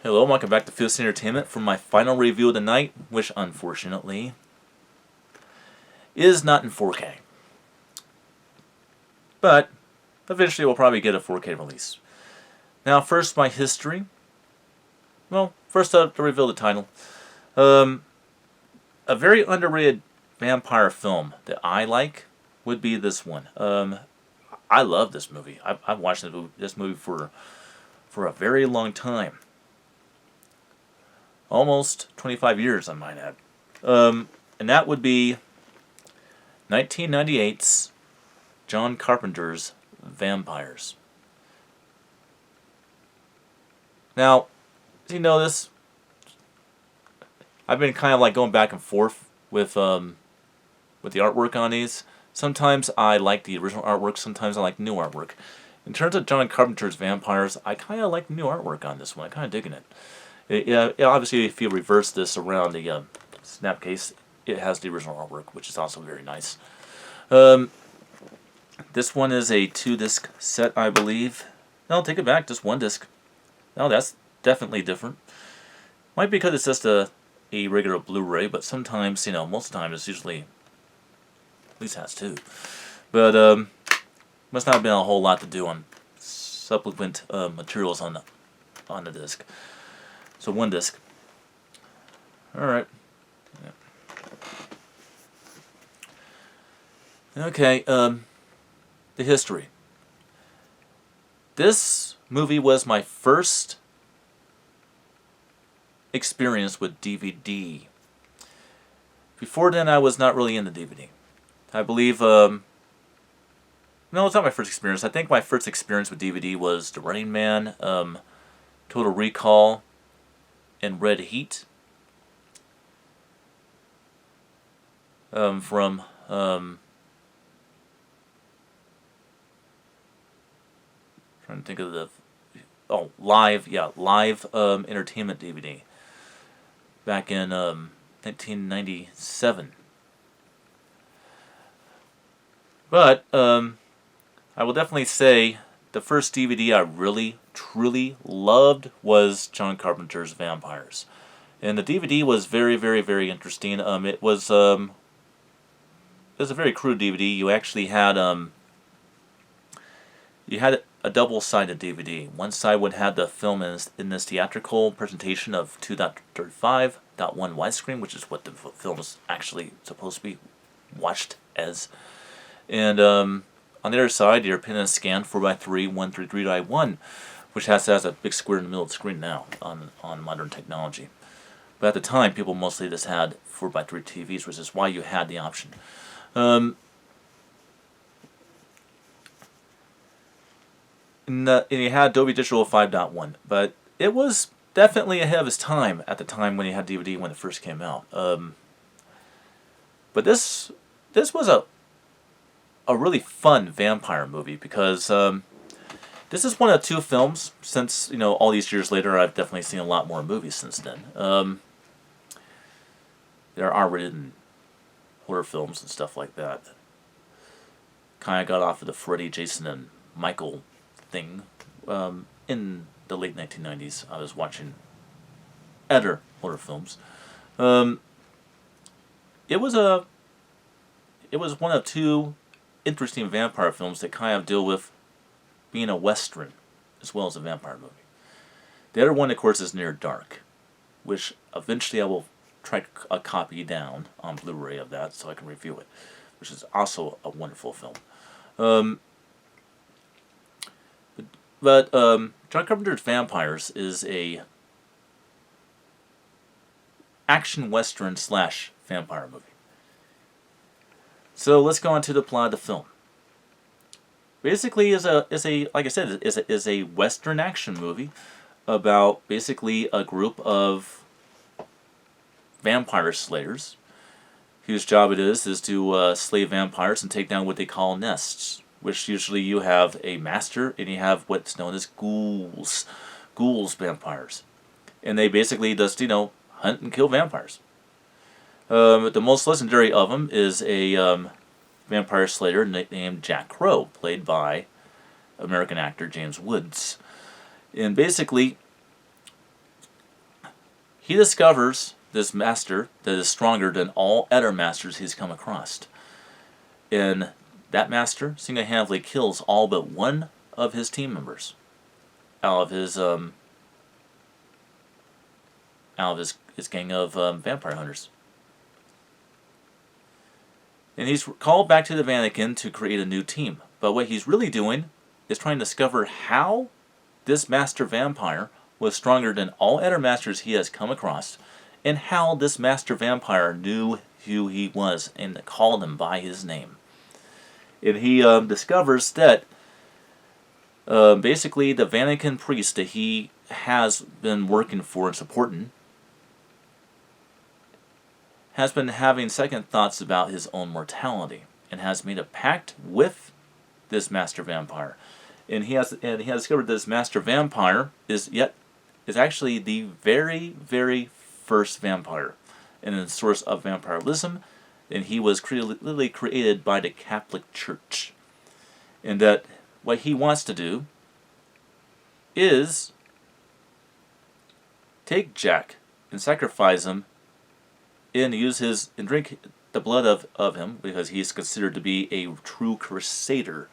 Hello, welcome back to Fierce Entertainment for my final review of the night, which unfortunately is not in 4K. But eventually we'll probably get a 4K release. Now, first, my history. Well, first to reveal the title. A very underrated vampire film that I like would be this one. I love this movie. I've watched this movie for a very long time. Almost 25 years, I might add. And that would be 1998's John Carpenter's Vampires. Now, do you know this? I've been kind of like going back and forth with the artwork on these. Sometimes I like the original artwork, sometimes I like new artwork. In terms of John Carpenter's Vampires, I kind of like the new artwork on this one. I'm kind of digging it. Obviously, if you reverse this around the snap case, it has the original artwork, which is also very nice. This one is a 2-disc set, I believe. No, take it back, just 1 disc. No, that's definitely different. Might be because it's just a regular Blu-ray, but sometimes, most of the time it's usually, at least has 2. But must not have been a whole lot to do on supplement materials on the disc. So 1 disc. Alright. Yeah. Okay, the history. This movie was my first experience with DVD. Before then, I was not really into DVD. I believe, no, it's not my first experience. I think my first experience with DVD was The Running Man, Total Recall, and Red Heat. From trying to think of the live entertainment DVD back in 1997. But I will definitely say the first DVD I really truly loved was John Carpenter's Vampires, and the DVD was very, very, very interesting. It was a very crude DVD. You actually had a double-sided DVD. One side would have the film in this theatrical presentation of 2.35.1 widescreen, which is what the film is actually supposed to be watched as. And on the other side, your pen and scan 4x3 133.1, which has a big square in the middle of the screen now on modern technology. But at the time, people mostly just had 4x3 TVs, which is why you had the option. And he had Dolby Digital 5.1, but it was definitely ahead of his time at the time when he had DVD when it first came out. But this was a really fun vampire movie because this is one of 2 films. Since all these years later, I've definitely seen a lot more movies since then. There are written horror films and stuff like that. Kind of got off of the Freddy, Jason, and Michael thing. In the late 1990s, I was watching other horror films. It was one of 2 interesting vampire films that kind of deal with being a Western as well as a vampire movie. The other one, of course, is Near Dark, which eventually I will try a copy down on Blu-ray of that so I can review it, which is also a wonderful film. But John Carpenter's Vampires is a action western / vampire movie. So let's go on to the plot of the film. Basically, like I said, is a western action movie about basically a group of vampire slayers whose job it is to slay vampires and take down what they call nests, which usually you have a master and you have what's known as ghouls vampires, and they basically just hunt and kill vampires. The most legendary of them is a vampire slayer named Jack Crow, played by American actor James Woods. And basically, he discovers this master that is stronger than all other masters he's come across. And that master single-handedly kills all but one of his team members out of his his gang of vampire hunters. And he's called back to the Vatican to create a new team. But what he's really doing is trying to discover how this master vampire was stronger than all other masters he has come across, and how this master vampire knew who he was and called him by his name. And he discovers that basically the Vatican priest that he has been working for and supporting has been having second thoughts about his own mortality, and has made a pact with this master vampire. And he has discovered that this master vampire is actually the very, very first vampire and the source of vampirism, and he was literally created by the Catholic Church. And that what he wants to do is take Jack and sacrifice him and drink the blood of him, because he is considered to be a true crusader,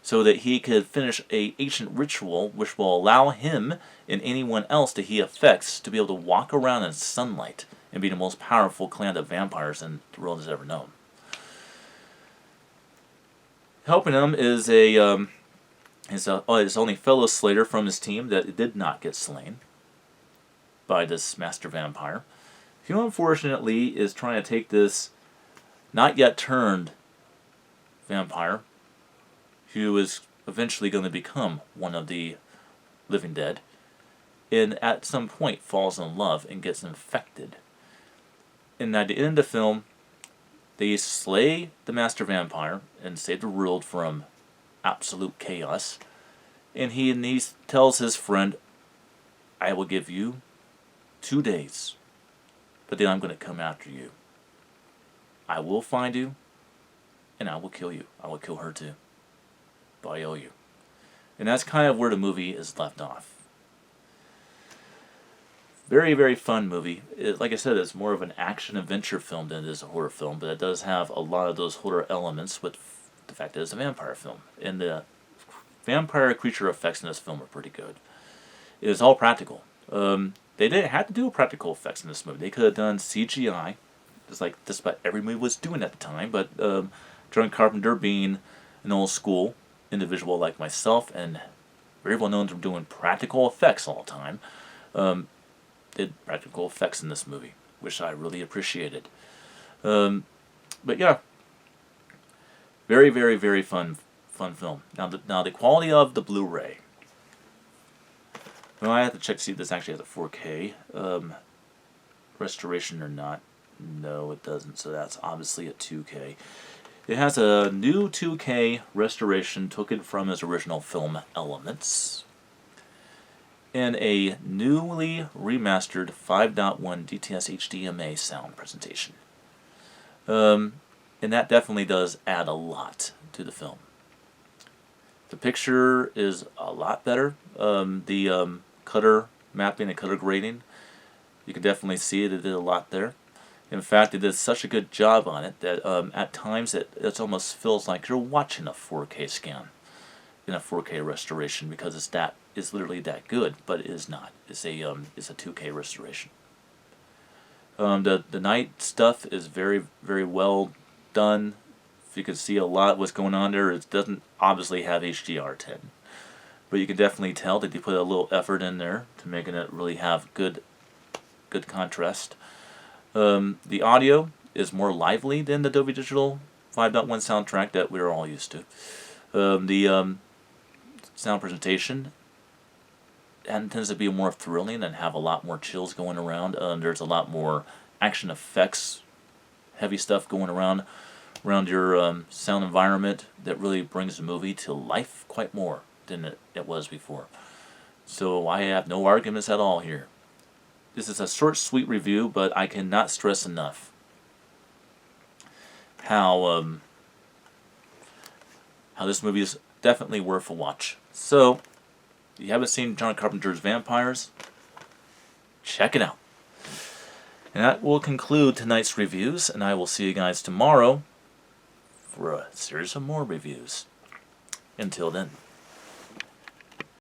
so that he could finish an ancient ritual which will allow him and anyone else that he affects to be able to walk around in sunlight and be the most powerful clan of vampires the world has ever known. Helping him is his only fellow Slayer from his team that did not get slain by this master vampire, who unfortunately is trying to take this not yet turned vampire, who is eventually going to become one of the living dead, and at some point falls in love and gets infected. And at the end of the film, they slay the master vampire and save the world from absolute chaos. And he tells his friend, I will give you 2 days, but then I'm going to come after you. I will find you, and I will kill you. I will kill her too. But I owe you. And that's kind of where the movie is left off. Very, very fun movie. Like I said, it's more of an action-adventure film than it is a horror film, but it does have a lot of those horror elements with the fact that it's a vampire film. And the vampire creature effects in this film are pretty good. It is all practical. They didn't have to do practical effects in this movie. They could have done CGI, just like just about every movie was doing at the time, but John Carpenter, being an old school individual like myself and very well known for doing practical effects all the time, did practical effects in this movie, which I really appreciated. But yeah, very, very, very fun film. Now the quality of the Blu-ray. Well, I have to check to see if this actually has a 4K restoration or not. No, it doesn't, so that's obviously a 2K. It has a new 2K restoration taken from its original film elements, and a newly remastered 5.1 DTS HDMA sound presentation. And that definitely does add a lot to the film. The picture is a lot better. The color mapping and color grading, you can definitely see it did a lot there. In fact, it did such a good job on it that at times it almost feels like you're watching a 4K scan in a 4K restoration, because it's literally that good, but it is not. It's a 2K restoration. The night stuff is very, very well done. If you can see a lot what's going on there, it doesn't obviously have HDR10, but you can definitely tell that they put a little effort in there to making it really have good contrast. The audio is more lively than the Dolby Digital 5.1 soundtrack that we're all used to. The sound presentation tends to be more thrilling and have a lot more chills going around. There's a lot more action effects, heavy stuff going around your sound environment that really brings the movie to life quite more than it was before. So I have no arguments at all here. This is a short, sweet review, but I cannot stress enough how this movie is definitely worth a watch. So, if you haven't seen John Carpenter's Vampires, check it out. And that will conclude tonight's reviews, and I will see you guys tomorrow for a series of more reviews. Until then.